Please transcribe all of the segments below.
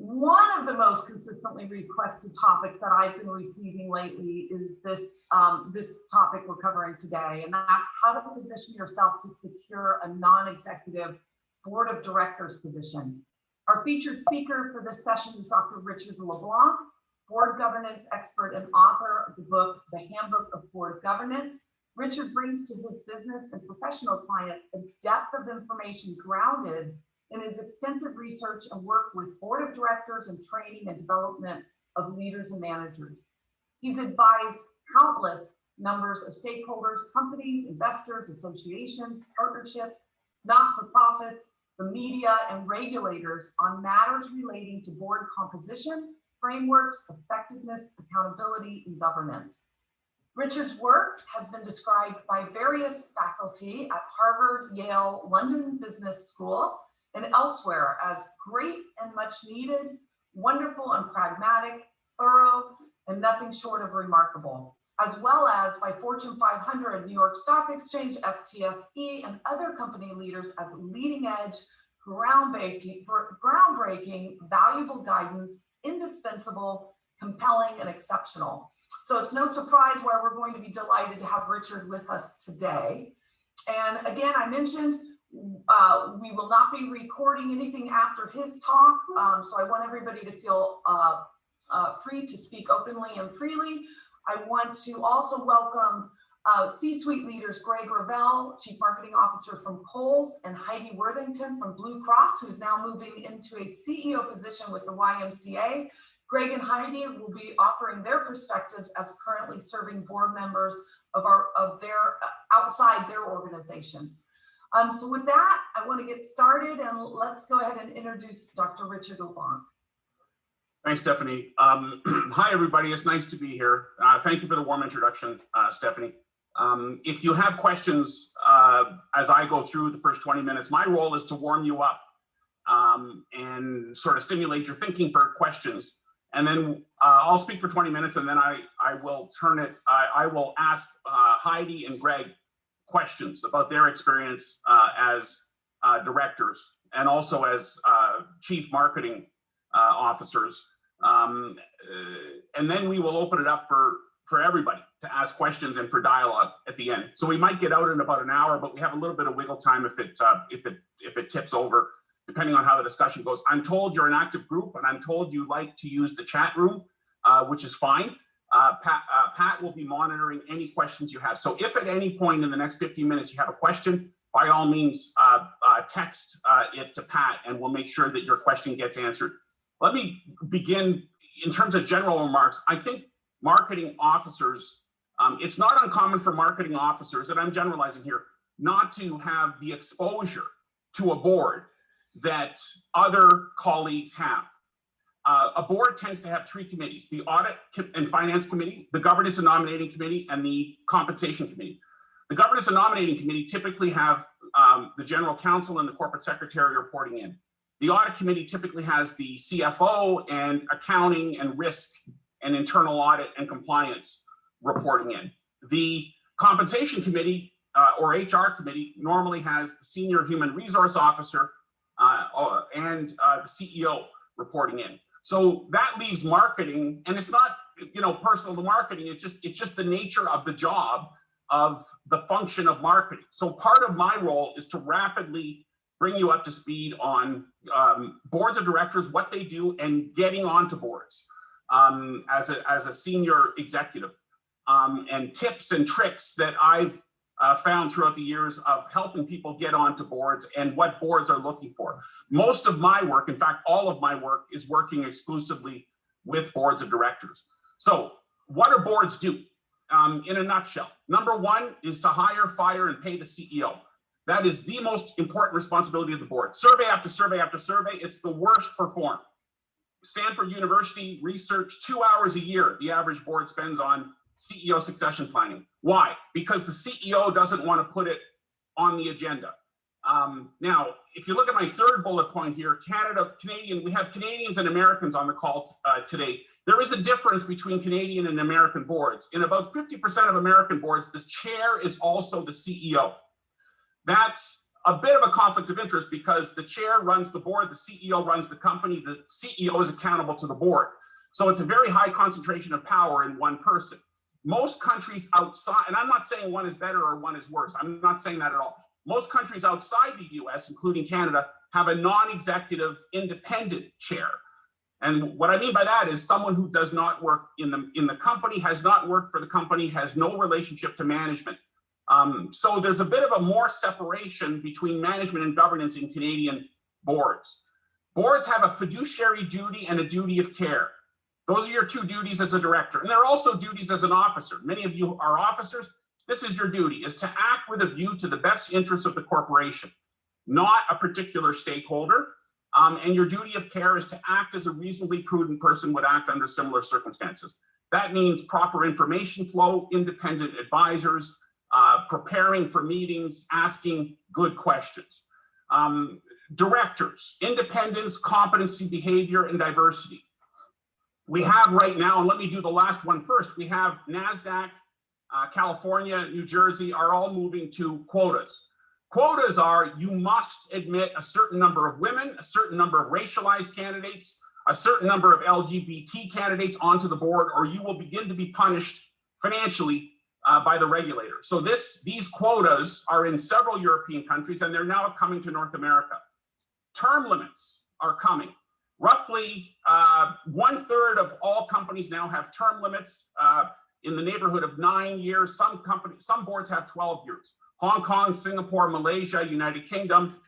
One of the most consistently requested topics that I've been receiving lately is this topic we're covering today, and that's how to position yourself to secure a non-executive board of directors position. Our featured speaker for this session is Dr. Richard Leblanc, board governance expert and author of the book, The Handbook of Board Governance. Richard brings to his business and professional clients a depth of information grounded in his extensive research and work with board of directors and training and development of leaders and managers. He's advised countless numbers of stakeholders, companies, investors, associations, partnerships, not-for-profits, the media, and regulators on matters relating to board composition, frameworks, effectiveness, accountability, and governance. Richard's work has been described by various faculty at Harvard, Yale, London Business School, and elsewhere as great and much needed, wonderful and pragmatic, thorough, and nothing short of remarkable, as well as by Fortune 500, New York Stock Exchange, FTSE, and other company leaders as leading edge, groundbreaking, valuable guidance, indispensable, compelling, and exceptional. So it's no surprise why we're going to be delighted to have Richard with us today. And again, I mentioned we will not be recording anything after his talk, so I want everybody to feel free to speak openly and freely. I want to also welcome C-Suite leaders Greg Revelle, Chief Marketing Officer from Kohl's, and Heidi Worthington from Blue Cross, who's now moving into a CEO position with the YMCA. Greg and Heidi will be offering their perspectives as currently serving board members of their outside their organizations. So with that, I want to get started, and let's go ahead and introduce Dr. Richard Leblanc. Thanks, Stephanie. Hi, everybody. It's nice to be here. Thank you for the warm introduction, Stephanie. If you have questions as I go through the first 20 minutes, my role is to warm you up and sort of stimulate your thinking for questions. And then I'll speak for 20 minutes, and then I will turn it, I will ask Heidi and Greg questions about their experience as directors and also as chief marketing officers. And then we will open it up for everybody to ask questions and for dialogue at the end. So we might get out in about an hour, but we have a little bit of wiggle time if it tips over, depending on how the discussion goes. I'm told you're an active group, and I'm told you like to use the chat room, which is fine. Pat will be monitoring any questions you have. So if at any point in the next 15 minutes you have a question, by all means, text it to Pat, and we'll make sure that your question gets answered. Let me begin in terms of general remarks. I think marketing officers, it's not uncommon for marketing officers, and I'm generalizing here, not to have the exposure to a board that other colleagues have. A board tends to have three committees: the Audit and Finance Committee, the Governance and Nominating Committee, and the Compensation Committee. The Governance and Nominating Committee typically have the General Counsel and the Corporate Secretary reporting in. The Audit Committee typically has the CFO and Accounting and Risk and Internal Audit and Compliance reporting in. The Compensation Committee or HR Committee normally has the Senior Human Resource Officer and the CEO reporting in. So that leaves marketing, and it's not, personal to marketing. It's just the nature of the job of the function of marketing. So part of my role is to rapidly bring you up to speed on boards of directors, what they do, and getting onto boards as a senior executive, and tips and tricks that I've found throughout the years of helping people get onto boards and what boards are looking for. Most of my work, in fact, all of my work, is working exclusively with boards of directors. So what do boards do in a nutshell? Number one is to hire, fire, and pay the CEO. That is the most important responsibility of the board. Survey after survey after survey, it's the worst performed. Stanford University research, 2 hours a year, the average board spends on CEO succession planning. Why? Because the CEO doesn't want to put it on the agenda. Now, if you look at my third bullet point here, we have Canadians and Americans on the call today. There is a difference between Canadian and American boards. In about 50% of American boards, the chair is also the CEO. That's a bit of a conflict of interest because the chair runs the board, the CEO runs the company, the CEO is accountable to the board. So it's a very high concentration of power in one person. Most countries outside, and I'm not saying one is better or one is worse, I'm not saying that at all. Most countries outside the US, including Canada, have a non-executive independent chair. And what I mean by that is someone who does not work in the company, has not worked for the company, has no relationship to management. So there's a bit of a more separation between management and governance in Canadian boards. Boards have a fiduciary duty and a duty of care. Those are your two duties as a director. And there are also duties as an officer. Many of you are officers. This is your duty, is to act with a view to the best interests of the corporation, not a particular stakeholder. And your duty of care is to act as a reasonably prudent person would act under similar circumstances. That means proper information flow, independent advisors, preparing for meetings, asking good questions. Directors, independence, competency, behavior, and diversity. We have right now, and let me do the last one first, we have NASDAQ, California, New Jersey are all moving to quotas. Quotas are, you must admit a certain number of women, a certain number of racialized candidates, a certain number of LGBT candidates onto the board, or you will begin to be punished financially by the regulator. So these quotas are in several European countries, and they're now coming to North America. Term limits are coming. Roughly 1/3 of all companies now have term limits in the neighborhood of 9 years. Some boards have 12 years. Hong Kong, Singapore, Malaysia, United Kingdom,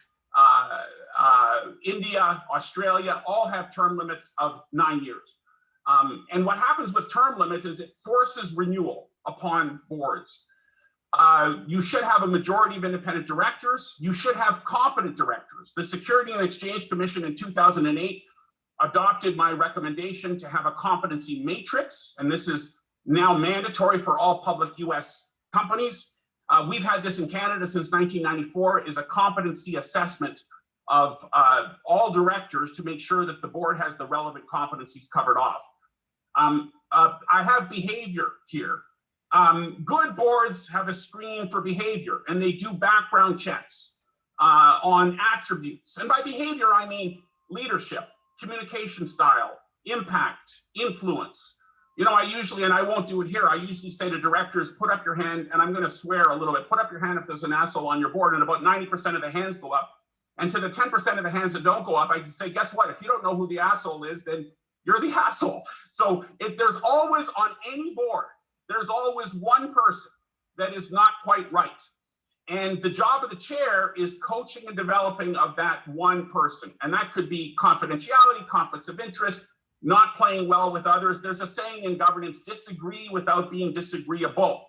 India, Australia, all have term limits of 9 years. And what happens with term limits is it forces renewal upon boards. You should have a majority of independent directors. You should have competent directors. The Security and Exchange Commission in 2008 adopted my recommendation to have a competency matrix, and this is now mandatory for all public US companies. We've had this in Canada since 1994, is a competency assessment of all directors to make sure that the board has the relevant competencies covered off. I have behavior here. Good boards have a screen for behavior, and they do background checks on attributes. And by behavior, I mean leadership, communication style, impact, influence. You know, I usually, and I won't do it here, I usually say to directors, put up your hand, and I'm going to swear a little bit, put up your hand if there's an asshole on your board, and about 90% of the hands go up. And to the 10% of the hands that don't go up, I can say, guess what? If you don't know who the asshole is, then you're the asshole. So if there's always, on any board, there's always one person that is not quite right. And the job of the chair is coaching and developing of that one person. And that could be confidentiality, conflicts of interest, not playing well with others. There's a saying in governance, disagree without being disagreeable.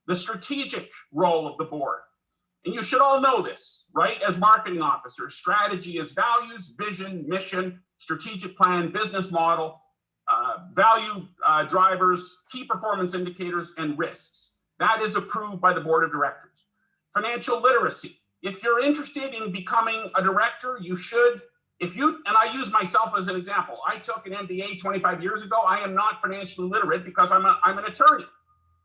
The strategic role of the board. And you should all know this, right? As marketing officers, strategy is values, vision, mission, strategic plan, business model, value drivers, key performance indicators, and risks. That is approved by the board of directors. Financial literacy. If you're interested in becoming a director, you should, and I use myself as an example. I took an MBA 25 years ago. I am not financially literate because I'm an attorney.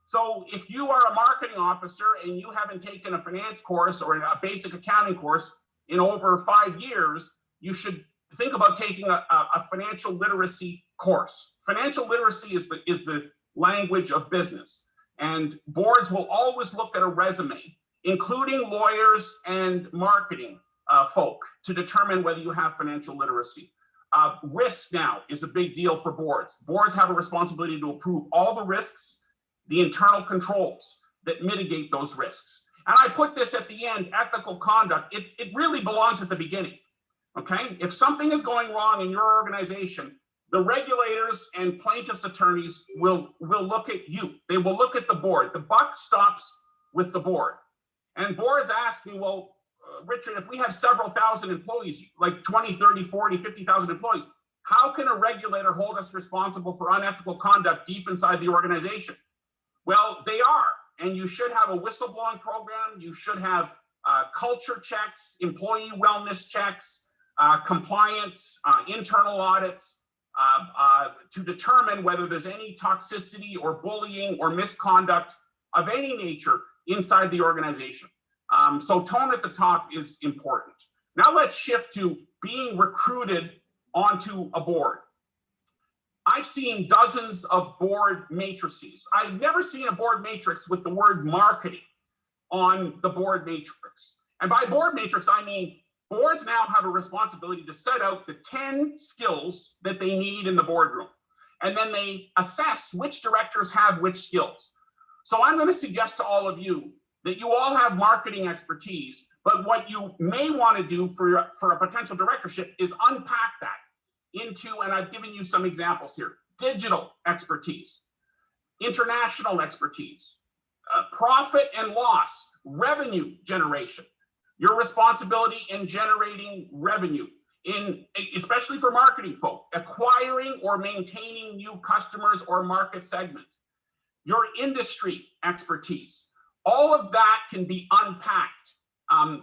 So if you are a marketing officer and you haven't taken a finance course or a basic accounting course in over 5 years, you should think about taking a financial literacy course. Financial literacy is the language of business. And boards will always look at a resume, including lawyers and marketing folk, to determine whether you have financial literacy. Risk now is a big deal for boards. Boards have a responsibility to approve all the risks, the internal controls that mitigate those risks. And I put this at the end, ethical conduct. It really belongs at the beginning, okay? If something is going wrong in your organization, the regulators and plaintiffs' attorneys will look at you. They will look at the board. The buck stops with the board. And boards ask me, well, Richard, if we have several thousand employees, like 20, 30, 40, 50,000 employees, how can a regulator hold us responsible for unethical conduct deep inside the organization? Well, they are, and you should have a whistleblowing program. You should have culture checks, employee wellness checks, compliance, internal audits to determine whether there's any toxicity or bullying or misconduct of any nature inside the organization. So tone at the top is important. Now let's shift to being recruited onto a board. I've seen dozens of board matrices. I've never seen a board matrix with the word marketing on the board matrix. And by board matrix, I mean boards now have a responsibility to set out the 10 skills that they need in the boardroom. And then they assess which directors have which skills. So I'm going to suggest to all of you that you all have marketing expertise, but what you may want to do for a potential directorship is unpack that into, and I've given you some examples here, digital expertise, international expertise, profit and loss, revenue generation, your responsibility in generating revenue, especially for marketing folk, acquiring or maintaining new customers or market segments, your industry expertise. All of that can be unpacked.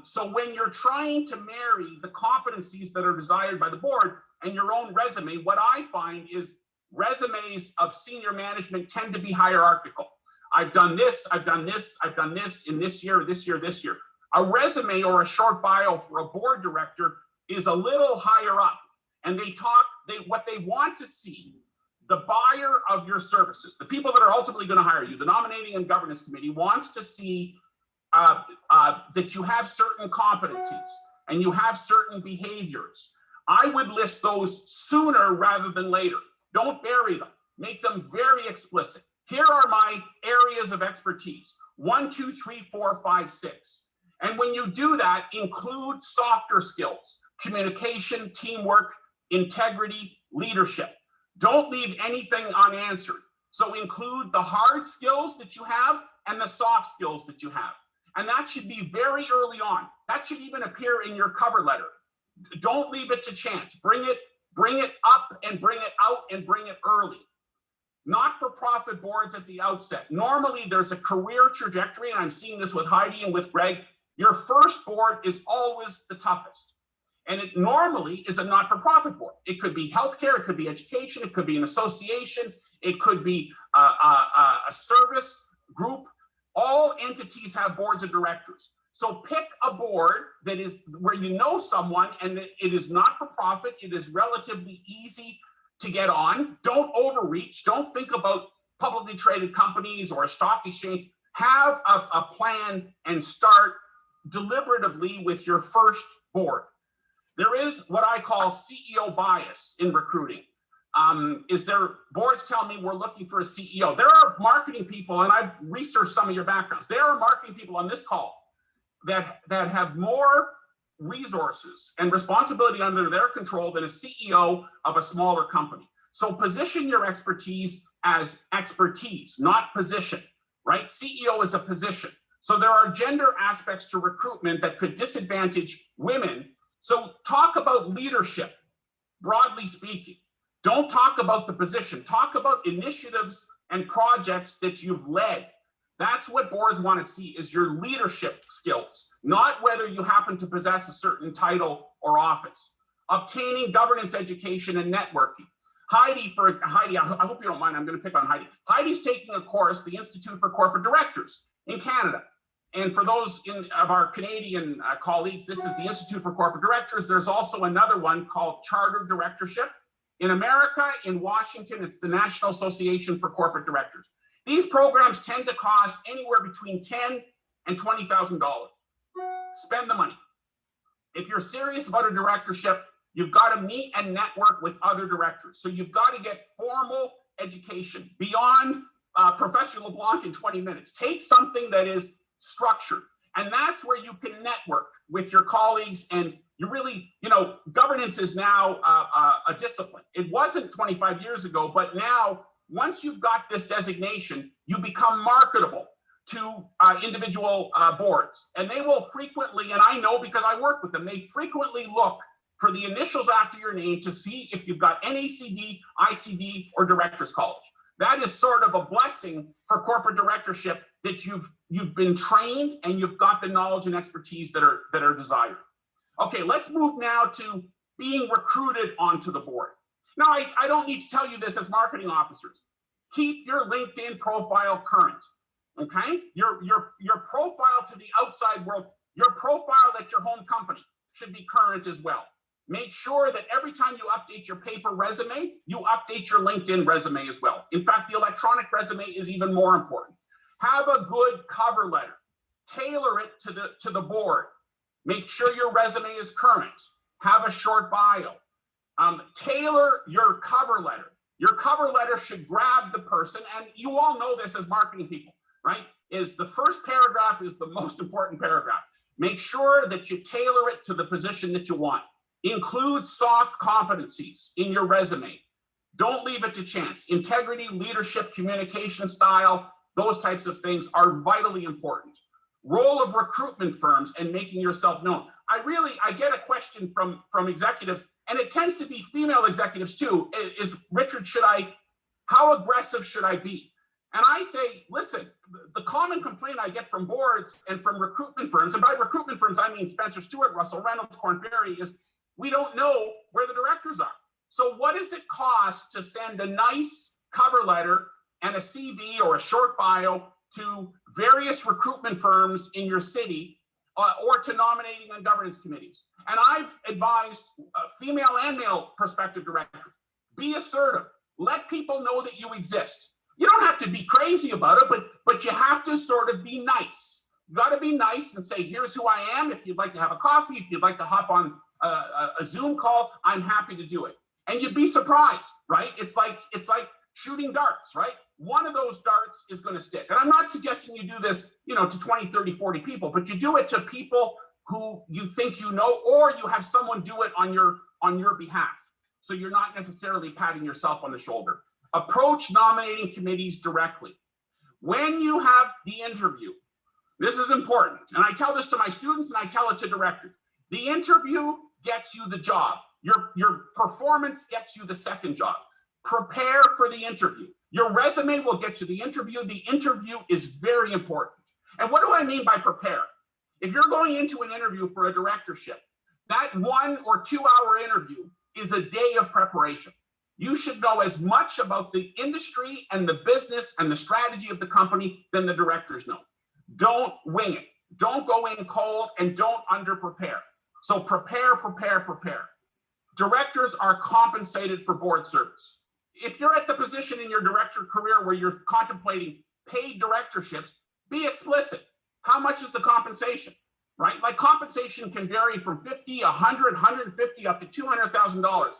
So when you're trying to marry the competencies that are desired by the board and your own resume, what I find is resumes of senior management tend to be hierarchical. I've done this, I've done this, I've done this in this year, this year, this year. A resume or a short bio for a board director is a little higher up, and what they want to see, the buyer of your services, the people that are ultimately going to hire you, the nominating and governance committee wants to see that you have certain competencies and you have certain behaviors. I would list those sooner rather than later. Don't bury them. Make them very explicit. Here are my areas of expertise. 1, 2, 3, 4, 5, 6. And when you do that, include softer skills, communication, teamwork, integrity, leadership. Don't leave anything unanswered. So include the hard skills that you have and the soft skills that you have. And that should be very early on. That should even appear in your cover letter. Don't leave it to chance. Bring it up and bring it out and bring it early. Not-for-profit boards at the outset. Normally there's a career trajectory, and I'm seeing this with Heidi and with Greg. Your first board is always the toughest. And it normally is a not-for-profit board. It could be healthcare, it could be education, it could be an association, it could be a service group. All entities have boards of directors. So pick a board that is where you know someone and it is not-for-profit, it is relatively easy to get on. Don't overreach. Don't think about publicly traded companies or a stock exchange. Have a plan and start deliberatively with your first board. There is what I call CEO bias in recruiting. Boards tell me we're looking for a CEO. There are marketing people, and I've researched some of your backgrounds. There are marketing people on this call that have more resources and responsibility under their control than a CEO of a smaller company. So position your expertise as expertise, not position, right? CEO is a position. So there are gender aspects to recruitment that could disadvantage women. So talk about leadership, broadly speaking. Don't talk about the position. Talk about initiatives and projects that you've led. That's what boards want to see, is your leadership skills, not whether you happen to possess a certain title or office. Obtaining governance education and networking. Heidi, I hope you don't mind, I'm going to pick on Heidi. Heidi's taking a course, the Institute for Corporate Directors in Canada. And for those of our Canadian colleagues, this is the Institute for Corporate Directors. There's also another one called Chartered Directorship. In America, in Washington, it's the National Association for Corporate Directors. These programs tend to cost anywhere between $10,000 and $20,000. Spend the money. If you're serious about a directorship, you've got to meet and network with other directors. So you've got to get formal education beyond Professor Leblanc in 20 minutes. Take something that is structured. And that's where you can network with your colleagues. And you really, governance is now a discipline. It wasn't 25 years ago, but now, once you've got this designation, you become marketable to individual boards. And they will frequently, and I know because I work with them, they frequently look for the initials after your name to see if you've got NED, ICD, or Directors College. That is sort of a blessing for corporate directorship, that you've been trained and you've got the knowledge and expertise that are desired. Okay, let's move now to being recruited onto the board. Now, I don't need to tell you this as marketing officers. Keep your LinkedIn profile current, okay? Your profile to the outside world Your profile at your home company should be current as well. Make sure that every time you update your paper resume, you update your LinkedIn resume as well. In fact, the electronic resume is even more important. Have a good cover letter. Tailor it to the board. Make sure your resume is current. Have a short bio. Tailor your cover letter. Your cover letter should grab the person, and you all know this as marketing people, right? Is the first paragraph is the most important paragraph. Make sure that you tailor it to the position that you want. Include soft competencies in your resume. Don't leave it to chance. Integrity, leadership, communication style, those types of things are vitally important. Role of recruitment firms and making yourself known. I get a question from executives, and it tends to be female executives too, is Richard, how aggressive should I be? And I say, listen, the common complaint I get from boards and from recruitment firms, and by recruitment firms, I mean Spencer Stewart, Russell Reynolds, Korn Ferry, is we don't know where the directors are. So what does it cost to send a nice cover letter and a CV or a short bio to various recruitment firms in your city or to nominating and governance committees? And I've advised female and male prospective directors, be assertive, let people know that you exist. You don't have to be crazy about it, but you have to sort of be nice. You got to be nice and say, here's who I am. If you'd like to have a coffee, if you'd like to hop on a Zoom call, I'm happy to do it. And you'd be surprised, right? It's like shooting darts, right? One of those darts is going to stick. And I'm not suggesting you do this, to 20, 30, 40 people, but you do it to people who you think you know, or you have someone do it on your behalf. So you're not necessarily patting yourself on the shoulder. Approach nominating committees directly. When you have the interview, this is important. And I tell this to my students and I tell it to directors. The interview gets you the job. Your performance gets you the second job. Prepare for the interview. Your resume will get you the interview. The interview is very important. And what do I mean by prepare? If you're going into an interview for a directorship, that 1 or 2 hour interview is a day of preparation. You should know as much about the industry and the business and the strategy of the company than the directors know. Don't wing it. Don't go in cold and don't under-prepare. So prepare, prepare, prepare. Directors are compensated for board service. If you're at the position in your director career where you're contemplating paid directorships, be explicit. How much is the compensation, right? Like compensation can vary from 50, 100, 150 up to $200,000.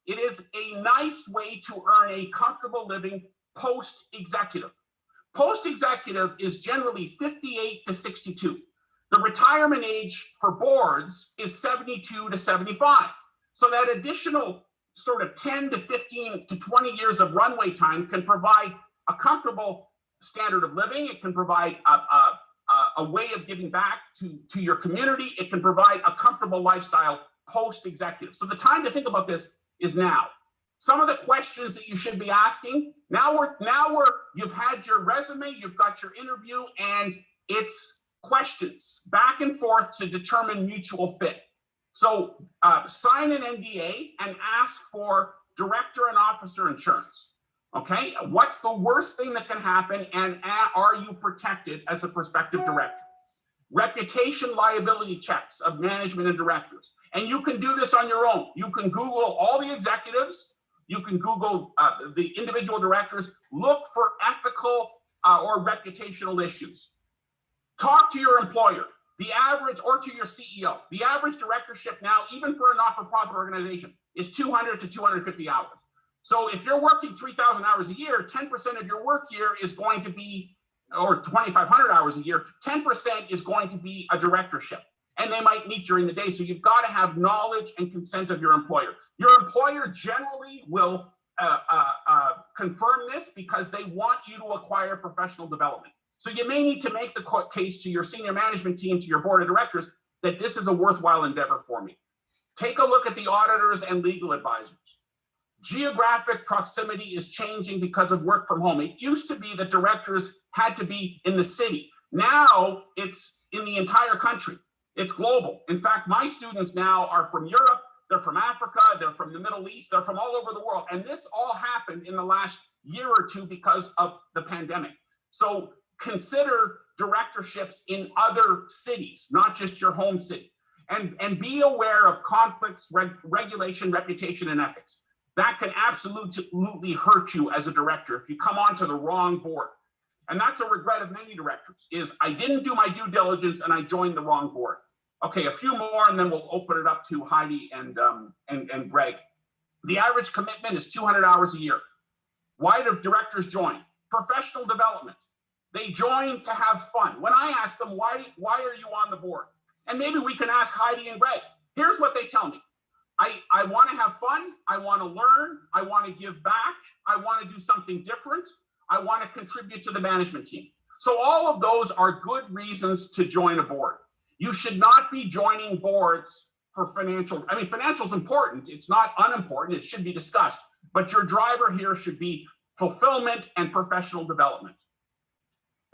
It is a nice way to earn a comfortable living post-executive. Post-executive is generally 58 to 62. The retirement age for boards is 72 to 75. So that additional sort of 10 to 15 to 20 years of runway time can provide a comfortable standard of living. It can provide a way of giving back to your community. It can provide a comfortable lifestyle post-executive. So the time to think about this is now. Some of the questions that you should be asking, you've had your resume, you've got your interview, and it's questions back and forth to determine mutual fit. So sign an NDA and ask for director and officer insurance. Okay, what's the worst thing that can happen, and are you protected as a prospective director? Reputation liability checks of management and directors. And you can do this on your own. You can Google all the executives. You can Google the individual directors. Look for ethical or reputational issues. Talk to your employer, the average, or to your CEO. The average directorship now, even for a not-for-profit organization, is 200 to 250 hours. So if you're working 3,000 hours a year, 10% of your work year is going to be, or 2,500 hours a year, 10% is going to be a directorship. And they might meet during the day. So you've got to have knowledge and consent of your employer. Your employer generally will confirm this because they want you to acquire professional development. So you may need to make the case to your senior management team, to your board of directors, that this is a worthwhile endeavor for me. Take a look at the auditors and legal advisors. Geographic proximity is changing because of work from home. It used to be that directors had to be in the city. Now it's in the entire country. It's global. In fact, my students now are from Europe, they're from Africa, they're from the Middle East, they're from all over the world. And this all happened in the last year or two because of the pandemic. So consider directorships in other cities, not just your home city. And be aware of conflicts, regulation, reputation, and ethics. That can absolutely hurt you as a director if you come onto the wrong board. And that's a regret of many directors, is I didn't do my due diligence and I joined the wrong board. Okay, a few more and then we'll open it up to Heidi and Greg. The average commitment is 200 hours a year. Why do directors join? Professional development. They join to have fun. When I ask them, why are you on the board? And maybe we can ask Heidi and Greg. Here's what they tell me. I want to have fun. I want to learn. I want to give back. I want to do something different. I want to contribute to the management team. So all of those are good reasons to join a board. You should not be joining boards for financial. I mean, financial is important. It's not unimportant. It should be discussed. But your driver here should be fulfillment and professional development.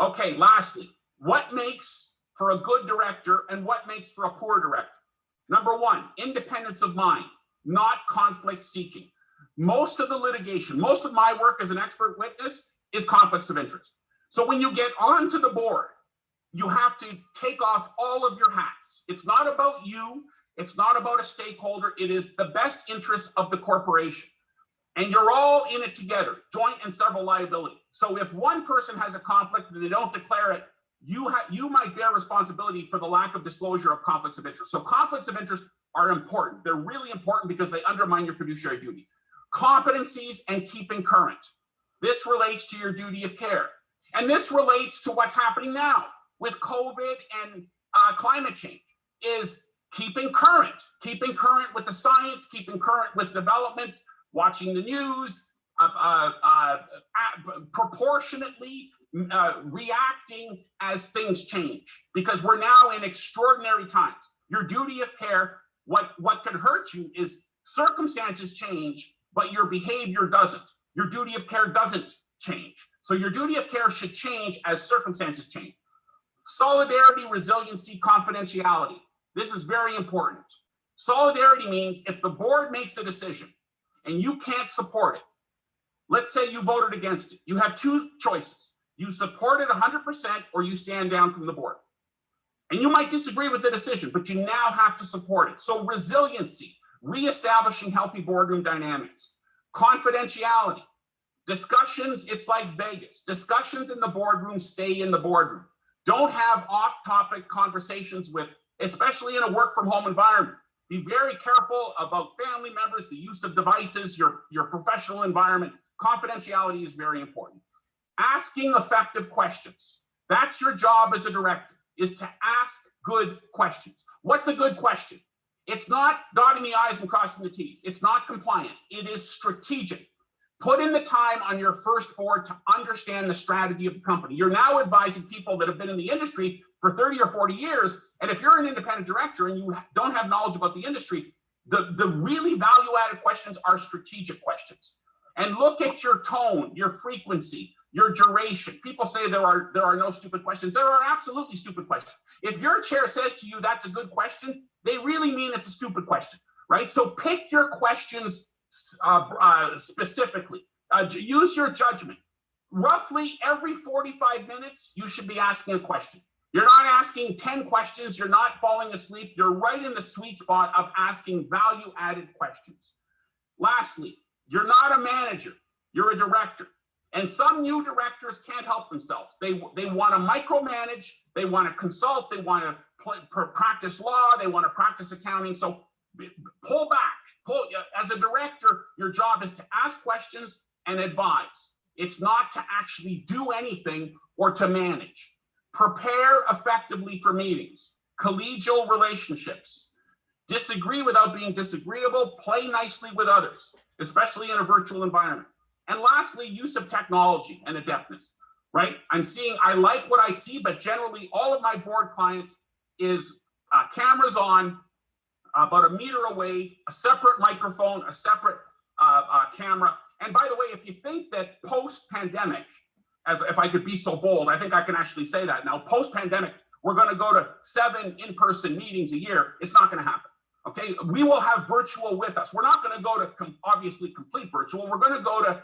Okay, lastly, what makes for a good director and what makes for a poor director? Number one, independence of mind, not conflict seeking. Most of the litigation, most of my work as an expert witness is conflicts of interest. So when you get onto the board, you have to take off all of your hats. It's not about you. It's not about a stakeholder. It is the best interest of the corporation. And you're all in it together, joint and several liability. So if one person has a conflict and they don't declare it, you might bear responsibility for the lack of disclosure of conflicts of interest. So conflicts of interest are important. They're really important because they undermine your fiduciary duty. Competencies and keeping current. This relates to your duty of care. And this relates to what's happening now with COVID and climate change, is keeping current with the science, keeping current with developments, watching the news, proportionately reacting as things change, because we're now in extraordinary times. Your duty of care, what could hurt you is circumstances change, but your behavior doesn't. Your duty of care doesn't change. So your duty of care should change as circumstances change. Solidarity, resiliency, confidentiality. This is very important. Solidarity means if the board makes a decision and you can't support it, let's say you voted against it, you have two choices. You support it 100% or you stand down from the board. And you might disagree with the decision, but you now have to support it. So resiliency, reestablishing healthy boardroom dynamics. Confidentiality, discussions, it's like Vegas. Discussions in the boardroom stay in the boardroom. Don't have off-topic conversations with, especially in a work-from-home environment. Be very careful about family members, the use of devices, your professional environment. Confidentiality is very important. Asking effective questions. That's your job as a director, is to ask good questions. What's a good question? It's not dotting the I's and crossing the T's. It's not compliance. It is strategic. Put in the time on your first board to understand the strategy of the company. You're now advising people that have been in the industry for 30 or 40 years. And if you're an independent director and you don't have knowledge about the industry, the really value-added questions are strategic questions. And look at your tone, your frequency, your duration. People say there are no stupid questions. There are absolutely stupid questions. If your chair says to you, that's a good question, they really mean it's a stupid question, right? So pick your questions specifically. Use your judgment. Roughly every 45 minutes, you should be asking a question. You're not asking 10 questions. You're not falling asleep. You're right in the sweet spot of asking value-added questions. Lastly, you're not a manager. You're a director. And some new directors can't help themselves. They want to micromanage. They want to consult. They want to practice law. They want to practice accounting. So pull back. As a director, your job is to ask questions and advise. It's not to actually do anything or to manage. Prepare effectively for meetings, collegial relationships. Disagree without being disagreeable. Play nicely with others, especially in a virtual environment. And lastly, use of technology and adeptness, right? I like what I see, but generally all of my board clients is cameras on, about a meter away, a separate microphone, a separate camera. And by the way, if you think that post-pandemic, if I could be so bold, I think I can actually say that now, post-pandemic, we're going to go to 7 in-person meetings a year. It's not going to happen. Okay, we will have virtual with us. We're not going to go to obviously complete virtual. We're going to go to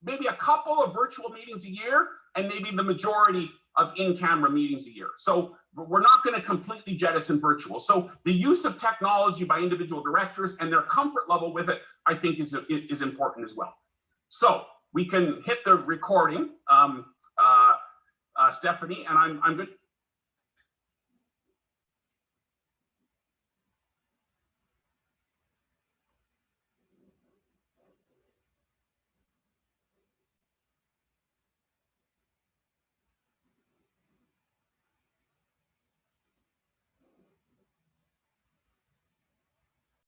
maybe a couple of virtual meetings a year and maybe the majority of in-camera meetings a year. So we're not going to completely jettison virtual. So the use of technology by individual directors and their comfort level with it, I think is important as well. So we can hit the recording, Stephanie, and I'm good.